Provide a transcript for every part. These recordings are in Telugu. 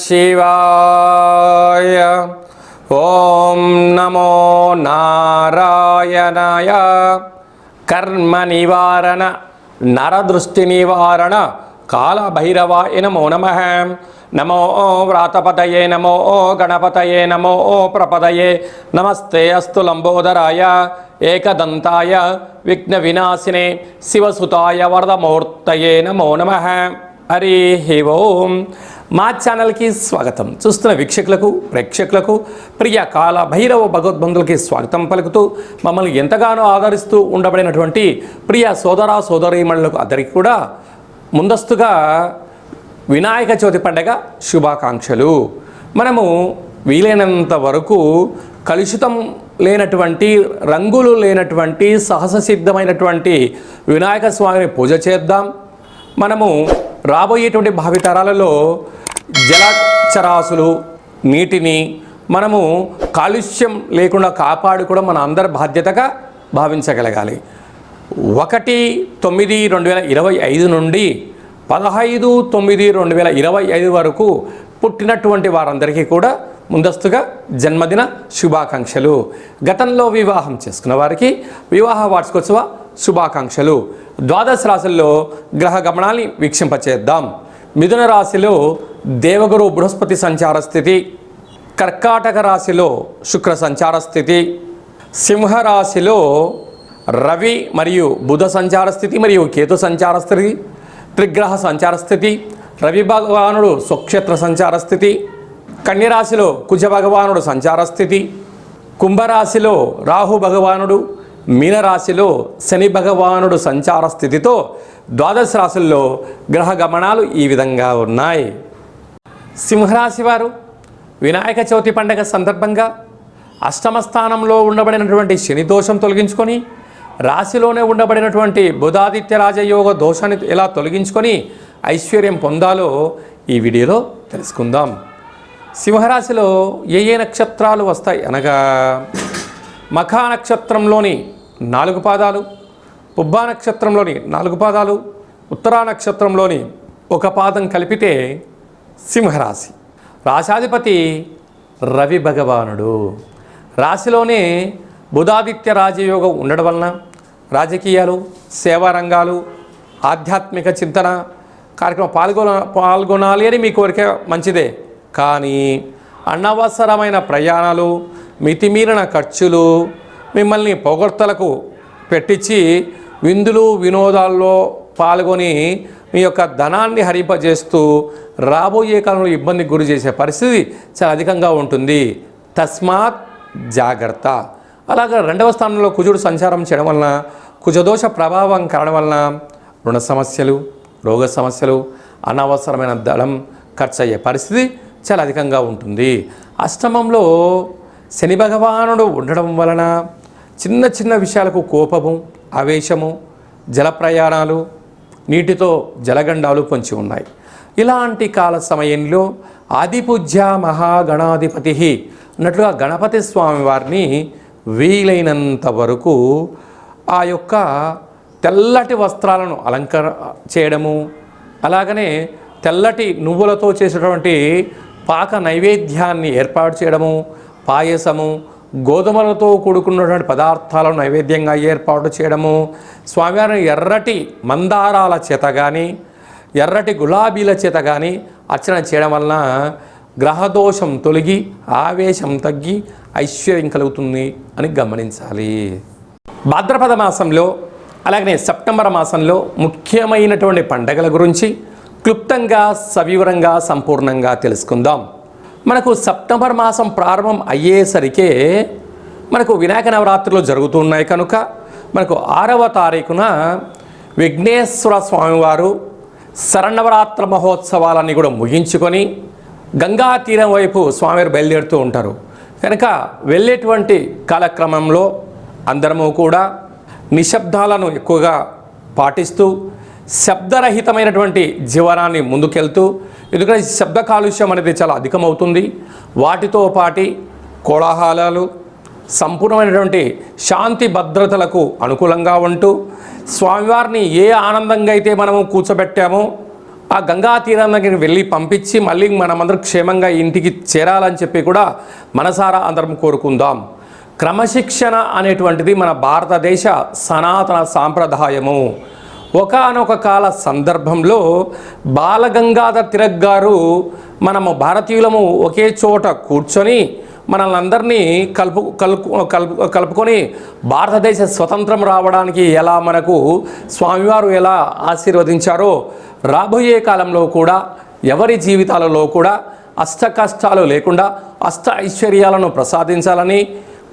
శివాయ. ఓం నమో నారాయణాయ. కర్మ నివారణ నరదృష్టి నివారణ కాళభైరవాయ నమో నమః. నమో వ్రాతపతయే నమో గణపతయే నమో ప్రపదయే. నమస్తే అస్తు లంబోదరాయ ఏకదంతాయ విఘ్న వినాశినే శివసుతాయ వరదమూర్తయే నమో నమః. హరి ఓం. మా ఛానల్కి స్వాగతం. చూస్తున్న వీక్షకులకు ప్రేక్షకులకు ప్రియ కాళభైరవ భగవద్బంధులకి స్వాగతం పలుకుతూ మమ్మల్ని ఎంతగానో ఆదరిస్తూ ఉండబడినటువంటి ప్రియ సోదర సోదరీమణులకు అందరికీ కూడా ముందస్తుగా వినాయక చవితి పండగ శుభాకాంక్షలు. మనము వీలైనంత వరకు కలుషితం లేనటువంటి రంగులు లేనటువంటి సహజ సిద్ధమైనటువంటి వినాయక స్వామిని పూజ చేద్దాం. మనము రాబోయేటువంటి భావితరాలలో జలచరాశులు నీటిని మనము కాలుష్యం లేకుండా కాపాడుకోవడం మన అందరి బాధ్యతగా భావించగలగాలి. 1/9/2025 నుండి 15/9/2025 వరకు పుట్టినటువంటి వారందరికీ కూడా ముందస్తుగా జన్మదిన శుభాకాంక్షలు. గతంలో వివాహం చేసుకున్న వారికి వివాహ వార్షికోత్సవ శుభాకాంక్షలు. ద్వాదశ రాశుల్లో గ్రహ గమనాన్ని వీక్షింపచేద్దాం. మిథున రాశిలో దేవగురు బృహస్పతి సంచార స్థితి, కర్కాటక రాశిలో శుక్ర సంచార స్థితి, సింహరాశిలో రవి మరియు బుధ సంచార స్థితి మరియు కేతు సంచార స్థితి, త్రిగ్రహ సంచార స్థితి, రవి భగవానుడు స్వక్షేత్ర సంచార స్థితి, కన్యరాశిలో కుజ భగవానుడు సంచార స్థితి, కుంభరాశిలో రాహు భగవానుడు, మీనరాశిలో శని భగవానుడు సంచార స్థితితో ద్వాదశ రాశుల్లో గ్రహ గమనాలు ఈ విధంగా ఉన్నాయి. సింహరాశి వారు వినాయక చవితి పండగ సందర్భంగా అష్టమ స్థానంలో ఉండబడినటువంటి శని దోషం తొలగించుకొని రాశిలోనే ఉండబడినటువంటి బుధాదిత్య రాజయోగ దోషాన్ని ఎలా తొలగించుకొని ఐశ్వర్యం పొందాలో ఈ వీడియోలో తెలుసుకుందాం. సింహరాశిలో ఏ నక్షత్రాలు వస్తాయి అనగా మఖా నక్షత్రంలోని 4 పాదాలు, పుబ్బా నక్షత్రంలోని 4 పాదాలు, ఉత్తరా నక్షత్రంలోని 1 పాదం కలిపితే సింహరాశి. రాశాధిపతి రవి భగవానుడు. రాశిలోనే బుధాదిత్య రాజయోగం ఉండడం వలన రాజకీయాలు, సేవా రంగాలు, ఆధ్యాత్మిక చింతన కార్యక్రమం పాల్గొనాలి అని మీ కోరిక మంచిదే. కానీ అనవసరమైన ప్రయాణాలు, మితిమీరిన ఖర్చులు మిమ్మల్ని పొగడ్తలకు పెట్టించి విందులు వినోదాల్లో పాల్గొని మీ యొక్క ధనాన్ని హరింపజేస్తూ రాబోయే కాలంలో ఇబ్బందికి గురి చేసే పరిస్థితి చాలా అధికంగా ఉంటుంది. తస్మాత్ జాగ్రత్త. అలాగే 2వ స్థానంలో కుజుడు సంచారం చేయడం వలన కుజదోష ప్రభావం కారణం వలన రుణ సమస్యలు, రోగ సమస్యలు, అనవసరమైన ధనం ఖర్చు అయ్యే పరిస్థితి చాలా అధికంగా ఉంటుంది. అష్టమంలో శని భగవానుడు ఉండడం వలన చిన్న చిన్న విషయాలకు కోపము, ఆవేశము, జల ప్రయాణాలు, నీటితో జలగండాలు పొంచి ఉన్నాయి. ఇలాంటి కాల సమయంలో ఆదిపూజ్య మహాగణాధిపతి అన్నట్లుగా గణపతి స్వామి వారిని వీలైనంత వరకు ఆ యొక్క తెల్లటి వస్త్రాలను అలంకరణ చేయడము, అలాగనే తెల్లటి నువ్వులతో చేసేటువంటి పాక నైవేద్యాన్ని ఏర్పాటు చేయడము, పాయసము, గోధుమలతో కూడుకున్నటువంటి పదార్థాలను నైవేద్యంగా ఏర్పాటు చేయడము, స్వామివారిని ఎర్రటి మందారాల చేత కానీ ఎర్రటి గులాబీల చేత కానీ అర్చన చేయడం వలన గ్రహదోషం తొలగి ఆవేశం తగ్గి ఐశ్వర్యం కలుగుతుంది అని గమనించాలి. భాద్రపద మాసంలో అలాగనే సెప్టెంబర్ మాసంలో ముఖ్యమైనటువంటి పండగల గురించి క్లుప్తంగా సవివరంగా సంపూర్ణంగా తెలుసుకుందాం. మనకు సెప్టెంబర్ మాసం ప్రారంభం అయ్యేసరికే మనకు వినాయక నవరాత్రులు జరుగుతున్నాయి కనుక మనకు 6వ తారీఖున విఘ్నేశ్వర స్వామివారు శరన్నవరాత్ర మహోత్సవాలన్నీ కూడా ముగించుకొని గంగా తీరం వైపు స్వామివారు బయలుదేరుతూ ఉంటారు కనుక వెళ్ళేటువంటి కాలక్రమంలో అందరము కూడా నిశ్శబ్దాలను ఎక్కువగా పాటిస్తూ శబ్దరహితమైనటువంటి జీవనాన్ని ముందుకెళ్తూ, ఎందుకంటే శబ్ద కాలుష్యం అనేది చాలా అధికమవుతుంది. వాటితో పాటి కోలాహలాలు సంపూర్ణమైనటువంటి శాంతి భద్రతలకు అనుకూలంగా ఉంటూ స్వామివారిని ఏ ఆనందంగా అయితే మనము కూర్చోబెట్టామో ఆ గంగా తీరం దగ్గరికి వెళ్ళి పంపించి మళ్ళీ మనమందరం క్షేమంగా ఇంటికి చేరాలని చెప్పి కూడా మనసారా అందరం కోరుకుందాం. క్రమశిక్షణ అనేటువంటిది మన భారతదేశ సనాతన సాంప్రదాయము. ఒకానొక కాల సందర్భంలో బాలగంగాధర్ తిలక్ గారు మనము భారతీయులము ఒకే చోట కూర్చొని మనల్ని అందరినీ కలుపుకొని భారతదేశ స్వతంత్రం రావడానికి ఎలా మనకు స్వామివారు ఎలా ఆశీర్వదించారో రాబోయే కాలంలో కూడా ఎవరి జీవితాలలో కూడా అష్ట కష్టాలు లేకుండా అష్ట ఐశ్వర్యాలను ప్రసాదించాలని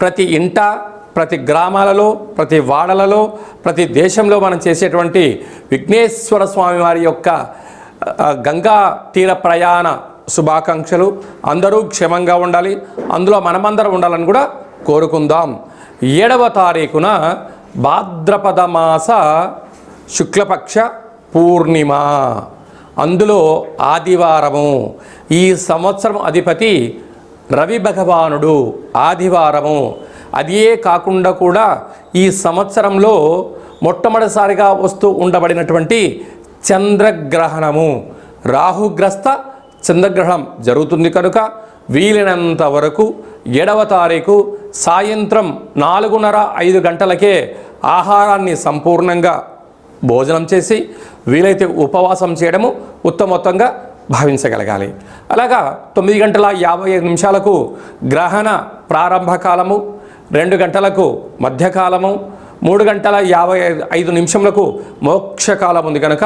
ప్రతి ఇంట, ప్రతి గ్రామాలలో, ప్రతి వాడలలో, ప్రతి దేశంలో మనం చేసేటువంటి విఘ్నేశ్వర స్వామి వారి యొక్క గంగా తీర ప్రయాణ శుభాకాంక్షలు. అందరూ క్షేమంగా ఉండాలి, అందులో మనమందరం ఉండాలని కూడా కోరుకుందాం. 7వ తారీఖున భాద్రపద మాస శుక్లపక్ష పూర్ణిమ, అందులో ఆదివారము. ఈ సంవత్సరం అధిపతి రవి భగవానుడు, ఆదివారము. అదే కాకుండా కూడా ఈ సంవత్సరంలో మొట్టమొదటిసారిగా వస్తూ ఉండబడినటువంటి చంద్రగ్రహణము, రాహుగ్రస్త చంద్రగ్రహణం జరుగుతుంది కనుక వీలైనంత వరకు 7వ తారీఖు సాయంత్రం 4:30-5 గంటలకే ఆహారాన్ని సంపూర్ణంగా భోజనం చేసి వీలైతే ఉపవాసం చేయడము ఉత్తమోత్తంగా భావించగలగాలి. అలాగా 9:55 గ్రహణ ప్రారంభ కాలము, 2 గంటలకు మధ్యకాలము, 3:55 మోక్షకాలం ఉంది కనుక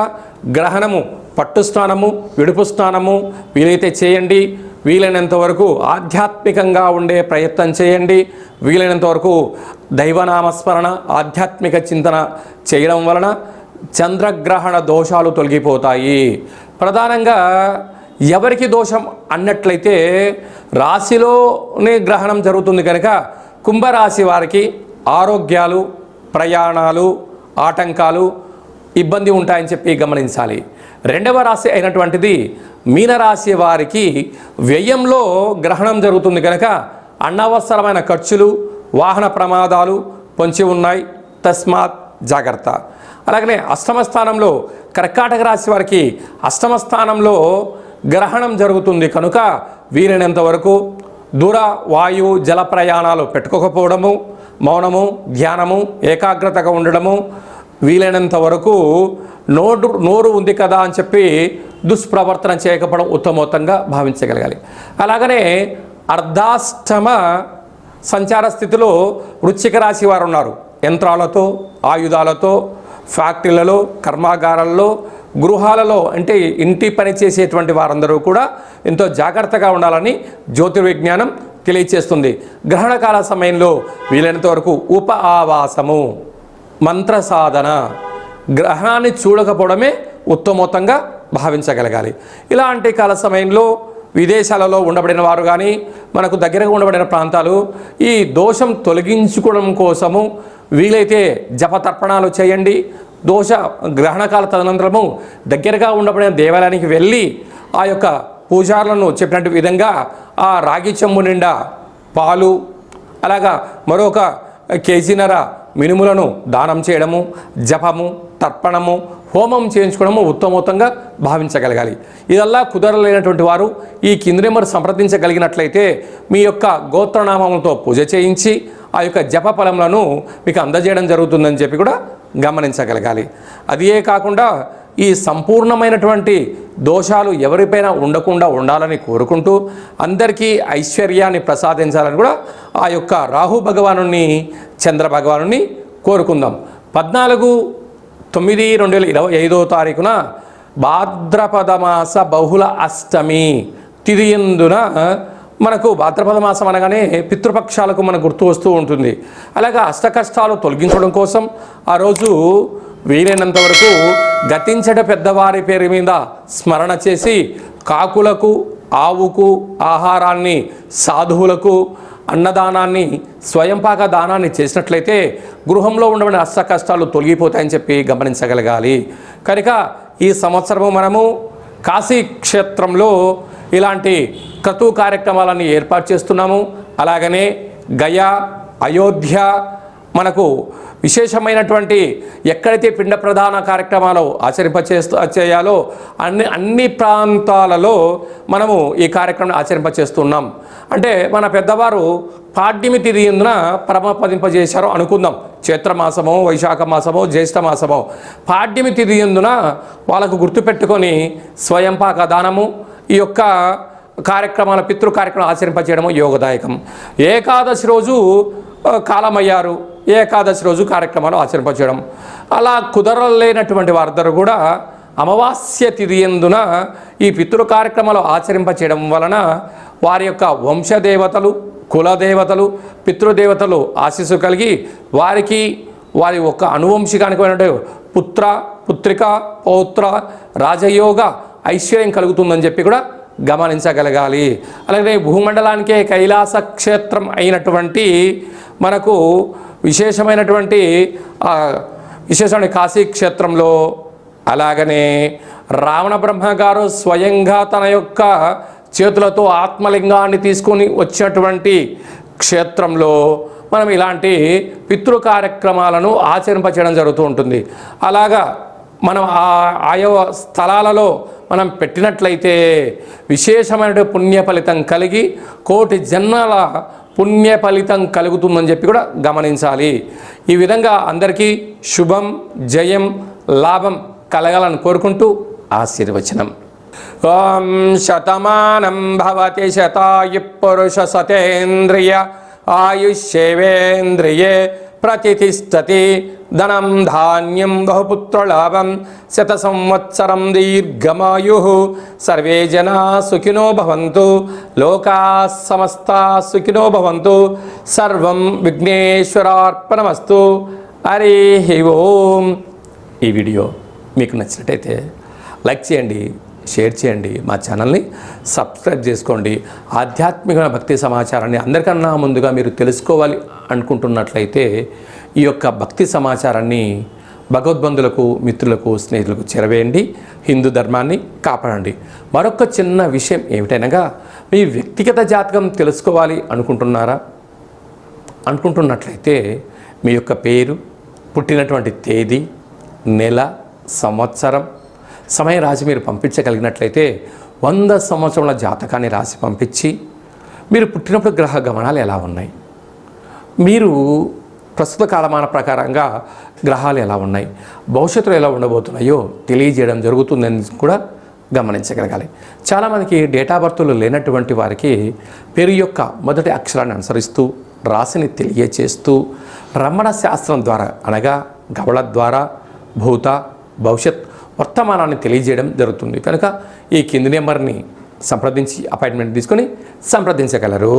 గ్రహణము పట్టు స్నానము, విడుపు స్నానము వీలైతే చేయండి. వీలైనంత వరకు ఆధ్యాత్మికంగా ఉండే ప్రయత్నం చేయండి. వీలైనంత వరకు దైవనామస్మరణ, ఆధ్యాత్మిక చింతన చేయడం వలన చంద్రగ్రహణ దోషాలు తొలగిపోతాయి. ప్రధానంగా ఎవరికి దోషం అన్నట్లయితే రాశిలోనే గ్రహణం జరుగుతుంది కనుక కుంభరాశి వారికి ఆరోగ్యాలు, ప్రయాణాలు, ఆటంకాలు, ఇబ్బంది ఉంటాయని చెప్పి గమనించాలి. 2వ రాశి అయినటువంటిది మీనరాశి వారికి వ్యయంలో గ్రహణం జరుగుతుంది కనుక అనవసరమైన ఖర్చులు, వాహన ప్రమాదాలు పొంచి ఉన్నాయి, తస్మాత్ జాగ్రత్త. అలాగనే అష్టమ స్థానంలో కర్కాటక రాశి వారికి అష్టమ స్థానంలో గ్రహణం జరుగుతుంది కనుక వీలైనంత వరకు దూర వాయు జల ప్రయాణాలు పెట్టుకోకపోవడము, మౌనము, ధ్యానము, ఏకాగ్రతగా ఉండడము, వీలైనంత వరకు నోరు ఉంది కదా అని చెప్పి దుష్ప్రవర్తన చేయకపోవడం ఉత్తమోత్తంగా భావించగలగాలి. అలాగనే అర్ధాష్టమ సంచార స్థితిలో వృశ్చిక రాశి వారు ఉన్నారు. యంత్రాలతో, ఆయుధాలతో, ఫ్యాక్టరీలలో, కర్మాగారాల్లో, గృహాలలో అంటే ఇంటి పని చేసేటువంటి వారందరూ కూడా ఎంతో జాగ్రత్తగా ఉండాలని జ్యోతిర్విజ్ఞానం తెలియచేస్తుంది. గ్రహణకాల సమయంలో వీలైనంత వరకు ఉప ఆవాసము, మంత్ర సాధన, గ్రహణాన్ని చూడకపోవడమే ఉత్తమోత్తంగా భావించగలగాలి. ఇలాంటి కాల సమయంలో విదేశాలలో ఉండబడిన వారు కానీ మనకు దగ్గరగా ఉండబడిన ప్రాంతాలు ఈ దోషం తొలగించుకోవడం కోసము వీలైతే జపతర్పణాలు చేయండి. దోష గ్రహణకాల తదనంతరము దగ్గరగా ఉండబడిన దేవాలయానికి వెళ్ళి ఆ యొక్క పూజారులను చెప్పినట్టు విధంగా ఆ రాగి చెంబు నిండా పాలు, అలాగా మరొక కేజీన్నర మినుములను దానం చేయడము, జపము, తర్పణము, హోమం చేయించుకోవడము ఉత్తమోత్తంగా భావించగలగాలి. ఇదల్లా కుదరలేనటువంటి వారు ఈ కింది నెంబర్ సంప్రదించగలిగినట్లయితే మీ యొక్క గోత్రనామములతో పూజ చేయించి ఆ యొక్క జప ఫలములను మీకు అందజేయడం జరుగుతుందని చెప్పి కూడా గమనించగలగాలి. అదే కాకుండా ఈ సంపూర్ణమైనటువంటి దోషాలు ఎవరిపైన ఉండకుండా ఉండాలని కోరుకుంటూ అందరికీ ఐశ్వర్యాన్ని ప్రసాదించాలని కూడా ఆ యొక్క రాహు భగవాను, చంద్ర భగవాను కోరుకుందాం. 14/9/2025 భాద్రపద మాస బహుళ అష్టమి తిథి యందున మనకు భాద్రపద మాసం అనగానే పితృపక్షాలకు మనకు గుర్తు వస్తూ ఉంటుంది. అలాగే అష్ట కష్టాలు తొలగించడం కోసం ఆ రోజు వీలైనంత వరకు గతించట పెద్దవారి పేరు మీద స్మరణ చేసి కాకులకు, ఆవుకు ఆహారాన్ని, సాధువులకు అన్నదానాన్ని, స్వయంపాక దానాన్ని చేసినట్లయితే గృహంలో ఉండబడిన అష్ట కష్టాలు తొలగిపోతాయని చెప్పి గమనించగలగాలి. కనుక ఈ సంవత్సరము మనము కాశీ క్షేత్రంలో ఇలాంటి క్రతు కార్యక్రమాలన్నీ ఏర్పాటు చేస్తున్నాము. అలాగనే గయా, అయోధ్య, మనకు విశేషమైనటువంటి ఎక్కడైతే పిండ ప్రధాన కార్యక్రమాలు చేయాలో అన్ని ప్రాంతాలలో మనము ఈ కార్యక్రమం ఆచరింపచేస్తున్నాం. అంటే మన పెద్దవారు పాడ్యమి తిథి ఎందున పరమపదింపజేశారు అనుకుందాం. చైత్రమాసమో, వైశాఖ మాసమో, జ్యేష్ఠ మాసమో పాడ్యమి తిథి ఎందున వాళ్ళకు గుర్తుపెట్టుకొని స్వయంపాక దానము ఈ యొక్క కార్యక్రమాల పితృ కార్యక్రమం ఆచరింపచేయడము యోగదాయకం. ఏకాదశి రోజు కాలమయ్యారు, ఏకాదశి రోజు కార్యక్రమాలు ఆచరింపచేయడం. అలా కుదరలేనటువంటి వారందరూ కూడా అమావాస్య తిథి ఎందున ఈ పితృ కార్యక్రమాలు ఆచరింపచేయడం వలన వారి యొక్క వంశదేవతలు, కులదేవతలు, పితృదేవతలు ఆశీస్సు కలిగి వారికి వారి యొక్క అనువంశికానికి పుత్ర, పుత్రిక, పౌత్ర, రాజయోగ ఐశ్వర్యం కలుగుతుందని చెప్పి కూడా గమనించగలగాలి. అలాగే భూమండలానికే కైలాస క్షేత్రం అయినటువంటి మనకు విశేషమైన కాశీ క్షేత్రంలో, అలాగనే రావణ బ్రహ్మ గారు స్వయంగా తన యొక్క చేతులతో ఆత్మలింగాన్ని తీసుకొని వచ్చినటువంటి క్షేత్రంలో మనం ఇలాంటి పితృ కార్యక్రమాలను ఆచరింపచేయడం జరుగుతూ ఉంటుంది. అలాగా మనం ఆయా స్థలాలలో మనం పెట్టినట్లయితే విశేషమైన పుణ్య ఫలితం కలిగి కోటి జన్మల పుణ్య ఫలితం కలుగుతుందని చెప్పి కూడా గమనించాలి. ఈ విధంగా అందరికీ శుభం, జయం, లాభం కలగాలని కోరుకుంటూ ఆశీర్వచనం. ఓం శతమానం భవతి శతాయు పురుష సతేంద్రియ ఆయుష్యేవేంద్రియే ప్రతిష్టతి ధనం ధాన్యం బహుపుత్రలాభం శత సంవత్సరం దీర్ఘమాయు సర్వే జనా సుఖినో భవంతు లోకా సమస్తా సుఖినో భవంతు సర్వం విఘ్నేశ్వరార్పణమస్తు. హరి ఓం. ఈ వీడియో మీకు నచ్చినట్టయితే లైక్ చేయండి, షేర్ చేయండి, మా ఛానల్ని సబ్స్క్రైబ్ చేసుకోండి. ఆధ్యాత్మిక భక్తి సమాచారాన్ని అందరికన్నా ముందుగా మీరు తెలుసుకోవాలి అనుకుంటున్నట్లయితే ఈ యొక్క భక్తి సమాచారాన్ని భగవద్బంధులకు, మిత్రులకు, స్నేహితులకు చేరవేయండి. హిందూ ధర్మాన్ని కాపాడండి. మరొక చిన్న విషయం ఏమిటనగా, మీ వ్యక్తిగత జాతకం తెలుసుకోవాలి అనుకుంటున్నట్లయితే మీ యొక్క పేరు, పుట్టినటువంటి తేదీ, నెల, సంవత్సరం, సమయం రాసి మీరు పంపించగలిగినట్లయితే 100 సంవత్సరాల జాతకాన్ని రాసి పంపించి మీరు పుట్టినప్పుడు గ్రహ గమనాలు ఎలా ఉన్నాయి, మీరు ప్రస్తుత కాలమాన ప్రకారంగా గ్రహాలు ఎలా ఉన్నాయి, భవిష్యత్తులో ఎలా ఉండబోతున్నాయో తెలియజేయడం జరుగుతుందని కూడా గమనించగలగాలి. చాలామందికి డేటా బర్త్లు లేనటువంటి వారికి పేరు యొక్క మొదటి అక్షరాన్ని అనుసరిస్తూ రాశిని తెలియచేస్తూ రమణ శాస్త్రం ద్వారా అనగా గవళ ద్వారా భూత, భవిష్యత్, వర్తమానాన్ని తెలియజేయడం జరుగుతుంది. కనుక ఈ కింది నెంబర్ని సంప్రదించి అపాయింట్మెంట్ తీసుకొని సంప్రదించగలరు.